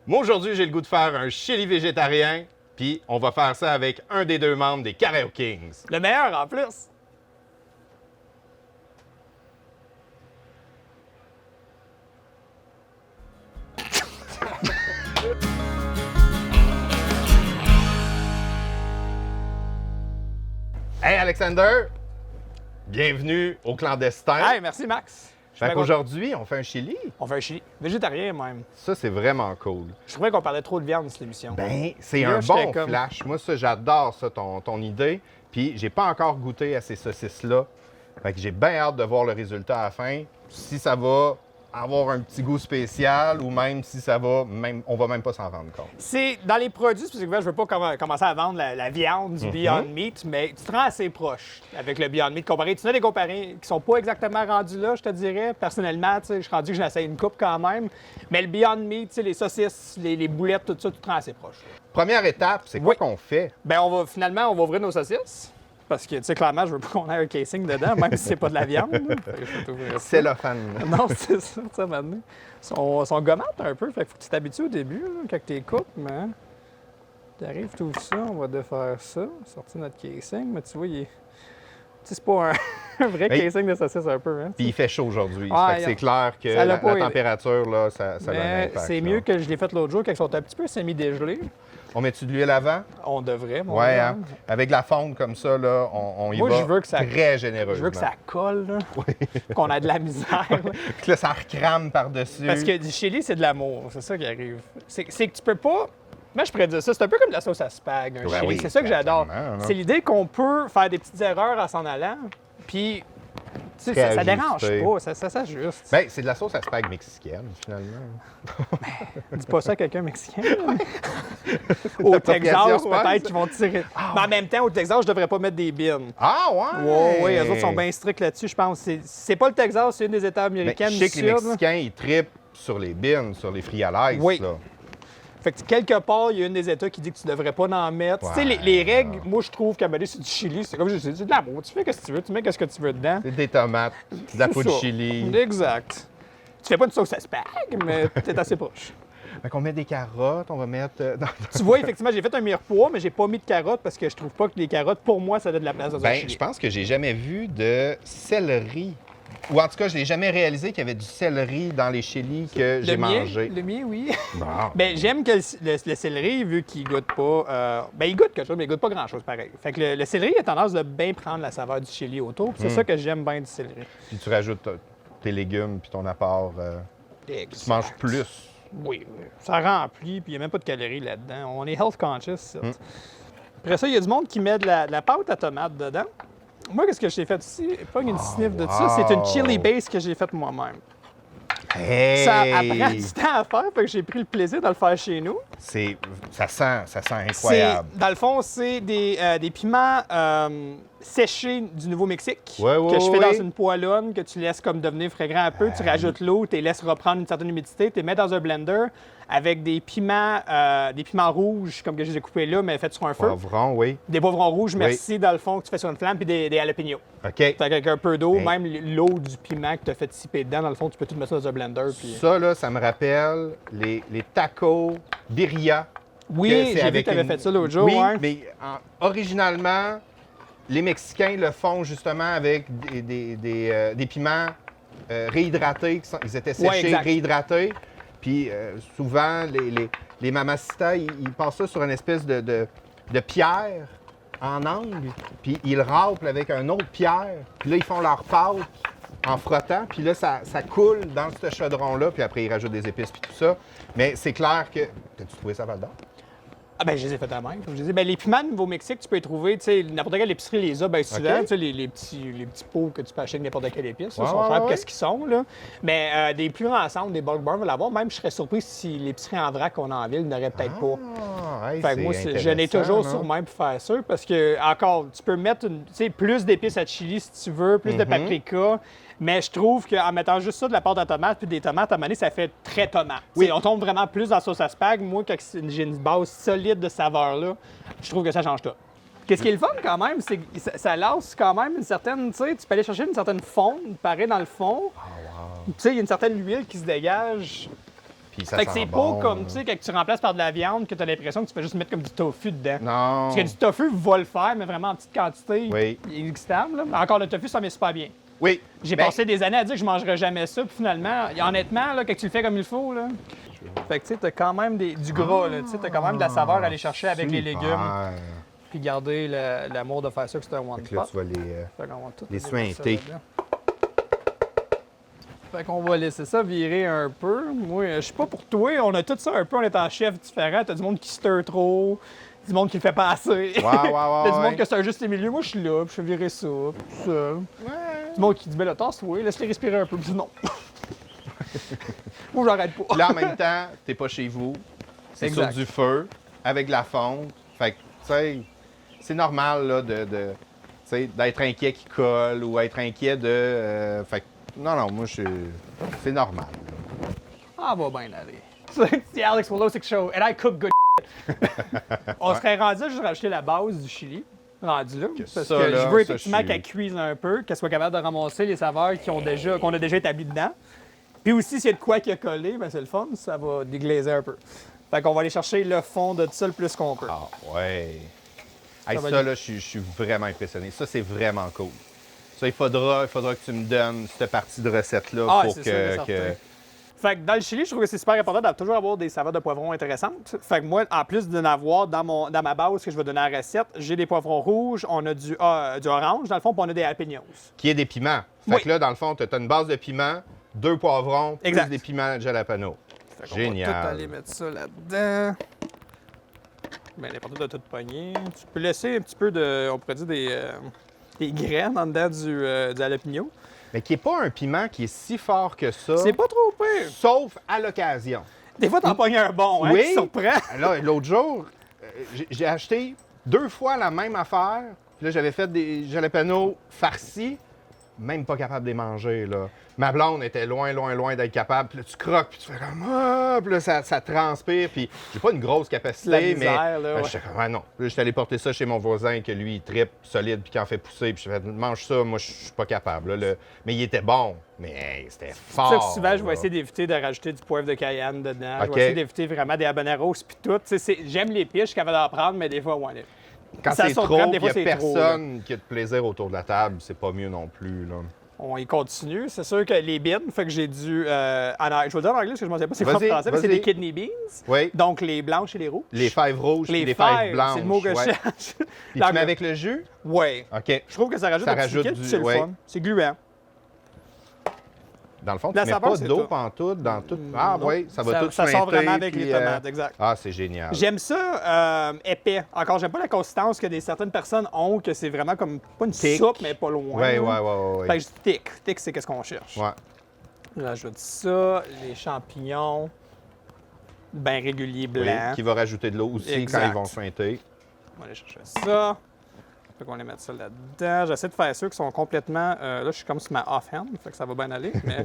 Moi, aujourd'hui, j'ai le goût de faire un chili végétarien, puis on va faire ça avec un des deux membres des Careo Kings. Le meilleur en plus. Hey Alexander, bienvenue au clandestin. Hey, merci Max. Fait qu'aujourd'hui, on fait un chili. On fait un chili. Végétarien même. Ça, c'est vraiment cool. Je trouvais qu'on parlait trop de viande dans cette émission. Ben, c'est Là, un j'étais bon comme- flash. Moi, ça, j'adore ça, ton idée. Puis, j'ai pas encore goûté à ces saucisses-là. Fait que j'ai bien hâte de voir le résultat à la fin. Si ça va avoir un petit goût spécial ou même si ça va, on va même pas s'en rendre compte. C'est dans les produits, parce que je veux pas commencer à vendre la viande du Beyond Meat, mais tu te rends assez proche avec le Beyond Meat comparé. Tu en as des comparés qui sont pas exactement rendus là, je te dirais. Personnellement, tu sais, je suis rendu que j'en essaie une coupe quand même. Mais le Beyond Meat, tu sais, les saucisses, les boulettes, tout ça, tu te rends assez proche. Première étape, c'est quoi Oui. qu'on fait? Ben on va ouvrir nos saucisses. Parce que, tu sais, clairement, je veux pas qu'on ait un casing dedans, même si c'est pas de la viande. Fait que je vais t'ouvrir ça. Cellophane. Non, c'est ça, tu sais, maintenant. Ils sont gommates un peu, fait qu'il faut que tu t'habitues au début, là, quand tu les coupes, mais... Tu arrives, tout ça, on va défaire ça, sortir notre casing, mais tu vois, il est... Tu sais, c'est pas un vrai Hey. casing de saucisse un peu, hein. Puis il fait chaud aujourd'hui. Ah, Fait que c'est clair que ça l'a la pas aidé. température, là, ça a un Mais impact. c'est là. mieux que je l'ai fait l'autre jour, quand ils sont un petit peu semi-dégelés. On met-tu de l'huile avant? On devrait, mon Ouais, gars. hein? Avec la fonte comme ça, là, on y Moi, va je veux que ça- très généreusement. Je veux que ça colle, là. Qu'on a de la misère, là. Puis là, ça recrame par-dessus. Parce que du chili, c'est de l'amour. C'est ça qui arrive. C'est que tu peux pas. Moi, je pourrais dire ça. C'est un peu comme de la sauce à spag, un Ouais, chili. oui, C'est ça que j'adore. exactement, là. C'est l'idée qu'on peut faire des petites erreurs en s'en allant. Puis, tu sais, ça dérange Réajuster. pas. Ça s'ajuste. Ben, c'est de la sauce à spag mexicaine, finalement. Dis pas ça à quelqu'un mexicain. Au Texas, L'appropriation, ouais, peut-être ça. qu'ils vont tirer. Mais en même temps, au Texas, je devrais pas mettre des bines. Ah, ouais! Ouais, ouais, eux autres sont bien stricts là-dessus, je pense. C'est pas le Texas, c'est une des États Mais américaines je du sais que les Sud. là. Mexicains, ils trippent sur les bines, sur les frits à l'aise, Oui. là. Fait que quelque part, il y a une des États qui dit que tu devrais pas en mettre. Tu sais, les règles, moi, je trouve qu'à c'est du chili. C'est comme je dis, c'est de l'amour. Tu fais ce que tu veux, tu mets ce que tu veux dedans. C'est des tomates, de la C'est poudre de ça. chili. Exact. Tu fais pas une sauce à spag, mais t'es assez proche. Fait qu'on met des carottes, on va mettre... non. Tu vois, effectivement, j'ai fait un mirepoix, mais j'ai pas mis de carottes parce que je trouve pas que les carottes, pour moi, ça donne de la place dans un Ben, chili. je pense que j'ai jamais vu de céleri. Ou en tout cas, je l'ai jamais réalisé qu'il y avait du céleri dans les chilis que j'ai mangés. Le mien, oui. Bon. Ben, j'aime que le céleri, vu qu'il goûte pas... ben, il goûte quelque chose, mais il goûte pas grand-chose, pareil. Fait que le céleri a tendance de bien prendre la saveur du chili autour. puis C'est ça que j'aime bien du céleri. Puis tu rajoutes tes légumes puis ton apport. Tu manges plus. Oui, ça remplit, puis il n'y a même pas de calories là-dedans. On est health conscious, ça. Après ça, il y a du monde qui met de la pâte à tomate dedans. Moi, qu'est-ce que j'ai fait ici? Pas une sniff de ça. C'est une wow. chili base que j'ai faite moi-même. Hey! Ça prend du temps à faire, fait que j'ai pris le plaisir de le faire chez nous. Ça sent incroyable. Dans le fond, c'est des piments séchés du Nouveau-Mexique Ouais, ouais, que je fais ouais. dans une poêlonne que tu laisses comme devenir frais un peu. Tu rajoutes l'eau, tu les laisses reprendre une certaine humidité, tu les mets dans un blender avec des piments rouges, comme que je les ai coupés là, mais faits sur un feu. Poivron, oui. Des poivrons rouges, merci, dans le fond, que tu fais sur une flamme, puis des jalapenos. OK. Fait avec un peu d'eau, Hey. même l'eau du piment que tu as fait siper dedans, dans le fond, tu peux tout mettre ça dans un blender. Puis... Ça, là, ça me rappelle les tacos birria. Oui, que c'est j'ai vu avec que tu avais une- fait ça l'autre jour. Oui, ouais. mais originalement, les Mexicains le font justement avec des piments réhydratés. Ils étaient Ouais, séchés, exact. réhydratés. Puis souvent, les mamacitas, ils passent ça sur une espèce de pierre en angle. Puis ils le râpent avec une autre pierre. Puis là, ils font leur pâte en frottant. Puis là, ça coule dans ce chaudron-là. Puis après, ils rajoutent des épices puis tout ça. Mais c'est clair que... T'as-tu trouvé ça, Val-d'Or? Ah ben, je les ai fait à même. Comme je disais, ben, les piments de Nouveau-Mexique, tu peux les trouver, tu sais, n'importe quelle épicerie les a, bien souvent, OK. tu sais, les petits pots que tu peux acheter avec n'importe quelle épice, là, Ouais, sont ouais, chers, ouais. qu'est-ce qu'ils sont, là. Mais des plus grands ensembles, des bulk bars, on va l'avoir. Même, je serais surpris si l'épicerie en vrac qu'on a en ville n'aurait peut-être pas. Ah, hey, Fait que moi, c'est je n'ai intéressant, toujours non? sur même pour faire ça, parce que, encore, tu peux mettre tu sais, plus d'épices à chili si tu veux, plus de paprika, mais je trouve qu'en mettant juste ça, de la pâte à tomate puis des tomates, à un moment donné, ça fait très tomate. Oui. Tu sais, on tombe vraiment plus dans la sauce à spag. Moi, quand j'ai une base solide de saveur-là, je trouve que ça change tout. Qu'est-ce qui est le fun quand même, c'est que ça lance quand même une certaine, tu sais, tu peux aller chercher une certaine fonte, pareil dans le fond. Tu sais, il y a une certaine huile qui se dégage. Puis ça Fait que sent c'est bon. pas comme, tu sais, quand tu remplaces par de la viande, que tu as l'impression que tu peux juste mettre comme du tofu dedans. Non. Parce que du tofu va le faire, mais vraiment en petite quantité, Oui. inéluctable. Là. Encore, le tofu, ça met super bien. Oui. J'ai Ben, passé des années à dire que je mangerais jamais ça, puis finalement, honnêtement, là, quand tu le fais comme il faut, là. Fait que tu sais, t'as quand même du gras, là. Tu sais, t'as quand même de la saveur à aller chercher avec les super. légumes. Puis garder l'amour de faire ça, que c'est un one Fait que là, pot. tu vas les Fait qu'on va tout les mettre ça suinter. là-dedans. Fait qu'on va laisser ça virer un peu. Moi, je suis pas pour toi. On a tout ça un peu, on est en chef différent. T'as du monde qui stir trop, du monde qui le fait pas assez. Ouais. T'as du monde que c'est un juste milieu. Moi, je suis là, puis je fais virer ça, puis tout ça. Du monde qui dit, ben là, tasse-toi, laisse-les respirer un peu. Puis je dis non. Moi, j'arrête pas. Puis là, en même temps, t'es pas chez vous. C'est sur Exact. du feu, avec de la fonte. Fait que, tu sais, c'est normal, là, tu sais, d'être inquiet qu'il colle ou être inquiet de... fait que, non, moi, c'est normal. Ah, va bien aller. C'est The Alex Wolosik Show, and I cook good On serait rendu à juste rajouter la base du chili, rendu là. Parce ça, que là, je veux ça, effectivement je suis- qu'elle cuise un peu, qu'elle soit capable de ramasser les saveurs qu'on a déjà établies dedans. Puis aussi, s'il y a de quoi qui a collé, ben c'est le fun, ça va déglazer un peu. Fait qu'on va aller chercher le fond de tout ça le plus qu'on peut. Ah, ouais. Hey, va ça, être- là, je suis vraiment impressionné. Ça, c'est vraiment cool. Ça, il faudra que tu me donnes cette partie de recette-là Ah, pour c'est sûr et que... certain. Fait que dans le chili, je trouve que c'est super important de toujours avoir des saveurs de poivrons intéressantes. Fait que moi, en plus d'en avoir dans ma base que je vais donner à la recette, j'ai des poivrons rouges, on a du orange, dans le fond, puis on a des jalapenos. Qui est des piments. Fait Oui. que là, dans le fond, tu as une base de piments, 2 poivrons, Exact. plus des piments jalapeno. Fait qu'on Génial. va tout aller mettre ça là-dedans. Bien, l'important de tout pogner. Tu peux laisser un petit peu on pourrait dire des graines en dedans du jalapeno. Mais qui n'est pas un piment qui est si fort que ça, C'est pas trop pire. sauf à l'occasion. Des fois, t'en pognes un bon, hein, Oui. qui surprend. Là, l'autre jour, j'ai acheté 2 fois la même affaire. Puis là, j'avais fait des jalapenos farcis, même pas capable de les manger, là. Ma blonde était loin d'être capable. Puis là, tu croques, puis tu fais comme... Ah! Puis là, ça transpire. Puis j'ai pas une grosse capacité, La mais... misère, là, ouais. J'étais comme, ah non. Puis là, j'étais allé porter ça chez mon voisin, que lui, il trippe solide, puis qui en fait pousser. Puis je fait, mange ça, moi, je suis pas capable. Là, Mais il était bon. Mais hey, c'était fort. C'est ça que souvent, je vais là. essayer d'éviter de rajouter du poivre de Cayenne dedans. Je OK. vais essayer d'éviter vraiment des habaneros puis tout. Tu sais, j'aime les piches, je suis capable d'en prendre, mais des fois, ouais. Quand ça c'est surprend, trop, des il n'y fois, a c'est trop, personne qui a de plaisir autour de la table, c'est pas mieux non plus, là. On y continue. C'est sûr que les beans, fait que j'ai dû. Je vais le dire en anglais parce que je ne sais pas c'est quoi en Vas-y, français, mais c'est vas-y. des kidney beans. Oui. Donc les blanches et les rouges. Les fèves rouges Les et les fèves fèves, blanches. c'est le mot que je ouais. cherche. Puis tu mets avec le jus? Oui. OK. Je trouve que ça rajoute Ça un petit rajoute liquide, du- puis c'est le ouais. fun. C'est gluant. Dans le fond, tu La mets saveur, pas c'est d'eau tout. pantoute dans tout. Ah Non. oui, ça va tout Ça sort suinter, vraiment avec puis, les tomates, exact. Ah, c'est génial. J'aime ça épais. Encore, j'aime pas la consistance que certaines personnes ont, que c'est vraiment comme pas une Thick. soupe, mais pas loin. Oui, là. oui. Fait que je dis thick. Thick, c'est qu'est-ce qu'on cherche. Ouais. J'ajoute ça, les champignons, bien réguliers Oui, blancs. qui va rajouter de l'eau aussi Exact. quand ils vont suinter. On va aller chercher ça. Fait qu'on va mettre ça là-dedans. J'essaie de faire ceux qui sont complètement. Là, je suis comme sur ma offhand, fait que ça va bien aller. Mais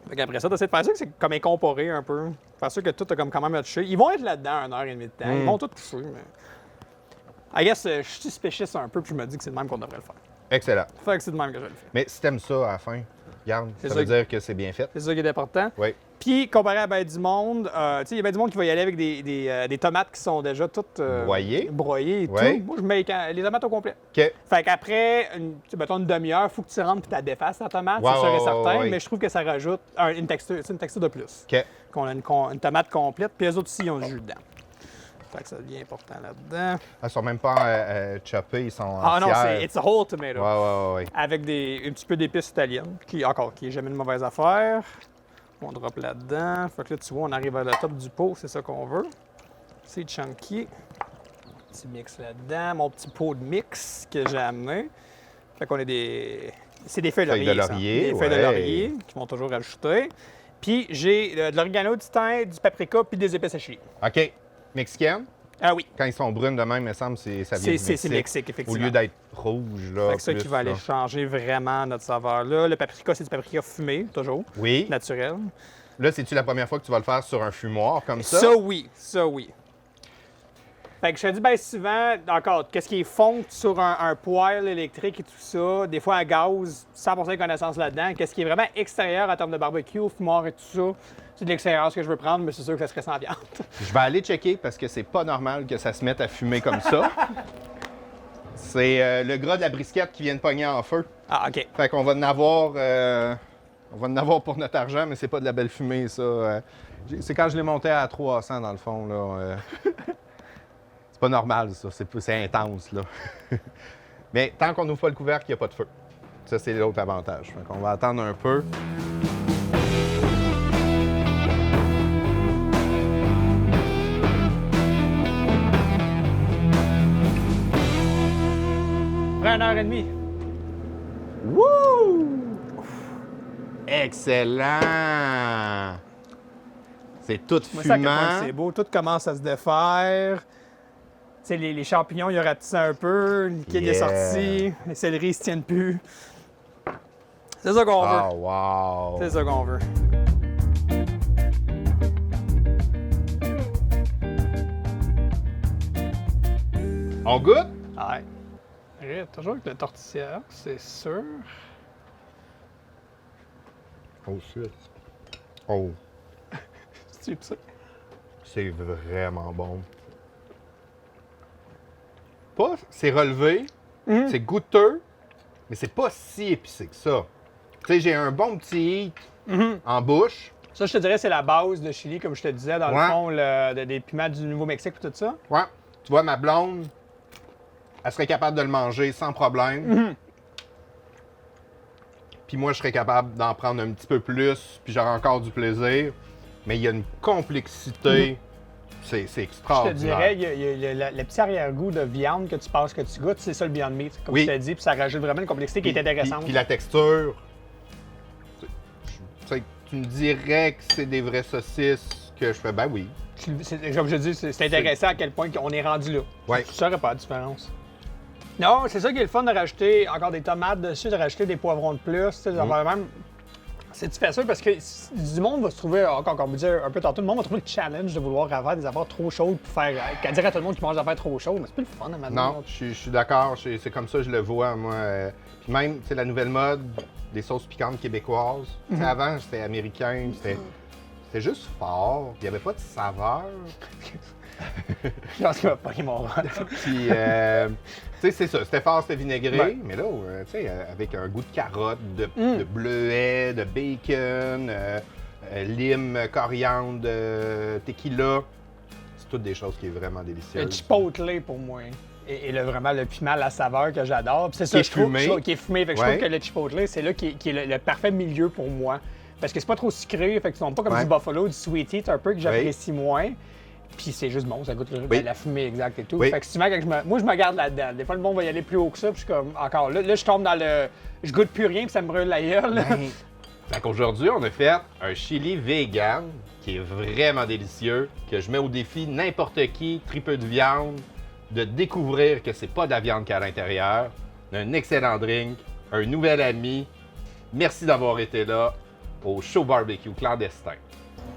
fait qu'après ça, d'essayer de faire ça, c'est comme incorporé un peu. Faire sûr que tout a comme quand même touché. Ils vont être là-dedans 1h30 de temps. Ils vont tout toucher, mais. I guess, je suis suspicious un peu, puis je me dis que c'est de même qu'on devrait le faire. Excellent. Fait que c'est de même que je le fais. Mais si t'aimes ça à la fin, regarde, C'est ça ça veut que- dire que c'est bien fait. C'est ça qui est important. Oui. Puis, comparé à ben du monde, tu sais, il y a bien du monde qui va y aller avec des tomates qui sont déjà toutes Broyées. broyées et Ouais. tout. Moi, je mets les tomates au complet. OK. Fait qu'après, mettons une demi-heure, il faut que tu rentres et tu défasses ta tomate, Ouais, c'est sûr et ouais, certain, ouais. mais je trouve que ça rajoute une texture, c'est une texture de plus. OK. Qu'on a une tomate complète, puis les autres aussi, ils ont du jus dedans. Fait que ça devient important là-dedans. Ils sont même pas choppés, ils sont Ah non, entières. c'est it's a whole tomato. Ouais. Avec un petit peu d'épices italiennes, qui est jamais une mauvaise affaire. On drop là-dedans. Fait que là, tu vois, on arrive à la top du pot, c'est ça qu'on veut. C'est chunky. Petit mix là-dedans. Mon petit pot de mix que j'ai amené. Fait qu'on a c'est des feuilles de Feuilles de laurier. ça. laurier, Des feuilles de ouais. laurier qui vont toujours ajouter. Puis j'ai de l'oregano, du thym, du paprika, puis des épices à chili. OK. Mexicaine, Ah oui, quand ils sont brunes de même, il me semble que ça vient du c'est Mexique. Mexique, Au effectivement. lieu d'être rouge, là. Fait que ça plus, qui va aller là. changer vraiment notre saveur-là. Le paprika, c'est du paprika fumé, toujours, Oui. naturel. Là, c'est-tu la première fois que tu vas le faire sur un fumoir comme ça? Ça, oui. Ça, oui. Fait que je te dis bien souvent, encore, qu'est-ce qui est fonte sur un poêle électrique et tout ça, des fois à gaz, 100% de connaissance là-dedans. Qu'est-ce qui est vraiment extérieur en termes de barbecue, fumoir et tout ça, c'est de l'expérience que je veux prendre, mais c'est sûr que ça serait sans viande. Je vais aller checker parce que c'est pas normal que ça se mette à fumer comme ça. C'est le gras de la brisquette qui vient de pogner en feu. Ah, OK. Fait qu'on va en avoir, on va en avoir pour notre argent, mais c'est pas de la belle fumée, ça. C'est quand je l'ai monté à 300, dans le fond, là. C'est pas normal, ça. C'est intense, là. Mais tant qu'on n'ouvre pas le couvercle, il n'y a pas de feu. Ça, c'est l'autre avantage. Fait qu'on va attendre un peu. Après 1h30. Wouh! Excellent! C'est tout Moi, ça, à quel point fumant. c'est beau. Tout commence à se défaire. Tu sais, les champignons, ils ont rapetissé un peu. Le liquide est Yeah. sorti. Les céleris, ils se tiennent plus. C'est ça qu'on veut. Oh, wow! C'est ça qu'on veut. On goûte? Ouais. Toujours avec le tortilla, c'est sûr. Oh, shit. Oh, C'est ça. c'est vraiment bon. Pas, c'est relevé, c'est goûteux, mais c'est pas si épicé que ça. Tu sais, j'ai un bon petit heat en bouche. Ça, je te dirais, c'est la base de chili, comme je te disais, dans Ouais. le fond, des piments du Nouveau-Mexique et tout ça. Ouais. Tu vois, ma blonde, elle serait capable de le manger sans problème. Puis moi, je serais capable d'en prendre un petit peu plus, puis j'aurais encore du plaisir. Mais il y a une complexité. C'est Je te extraordinaire. dirais, il y a le petit arrière-goût de viande que tu passes, que tu goûtes, c'est ça le Beyond Meat, comme Oui. je t'ai dit, puis ça rajoute vraiment une complexité qui est intéressante. Puis la texture. Tu sais, tu me dirais que c'est des vraies saucisses que je fais, ben oui. Comme je dis, c'est intéressant à quel point on est rendu là. Ouais. Tu ne saurais pas la différence. Non, c'est ça qui est le fun de rajouter encore des tomates dessus, de rajouter des poivrons de plus, tu sais, même. C'est difficile parce que du monde va se trouver, encore comme vous dire un peu tantôt, le monde va trouver le challenge de vouloir avoir des affaires trop chaudes pour faire. Qu'à dire à tout le monde qui mange des affaires trop chaudes, mais c'est plus le fun à maintenant. Non, je suis d'accord. C'est comme ça que je le vois, moi. Puis même, tu sais, la nouvelle mode des sauces piquantes québécoises. Tu sais, avant, c'était américain, c'était juste fort. Il n'y avait pas de saveur. Je pense qu'il va pas mon rôle. Puis, tu sais, c'est ça. C'était fort, c'était vinaigré. Ouais. Mais là, tu sais, avec un goût de carotte, de bleuet, de bacon, lime, coriandre, tequila. C'est toutes des choses qui est vraiment Le délicieuses. chipotle pour moi. Et vraiment le piment, la saveur que j'adore. Puis c'est ça, Qui est je trouve, fumé. qui est fumé. Fait que Ouais. je trouve que le chipotle, c'est là qui est le parfait milieu pour moi. Parce que c'est pas trop sucré, fait que c'est pas comme Ouais. du buffalo, du sweet heat un peu que j'apprécie moins. Puis c'est juste bon, ça goûte la fumée exacte et tout. Oui. Fait que souvent, moi, je me garde là-dedans. Des fois, le monde va y aller plus haut que ça, puis je suis comme, encore là, je tombe dans le. Je goûte plus rien, puis ça me brûle la gueule. là. Ben, fait qu'aujourd'hui, on a fait un chili vegan qui est vraiment délicieux, que je mets au défi n'importe qui, tripeux de viande, de découvrir que c'est pas de la viande qu'il y a à l'intérieur. Un excellent drink, un nouvel ami. Merci d'avoir été là au show barbecue clandestin.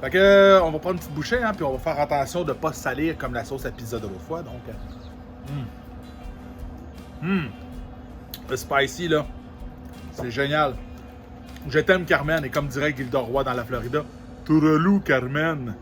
Fait que, on va prendre une petite bouchée, hein, puis on va faire attention de ne pas se salir comme la sauce à pizza de l'autre fois. Donc, le spicy, là, c'est génial. Je t'aime, Carmen, et comme dirait Gilda Roy dans la Florida, Tourelou, Carmen.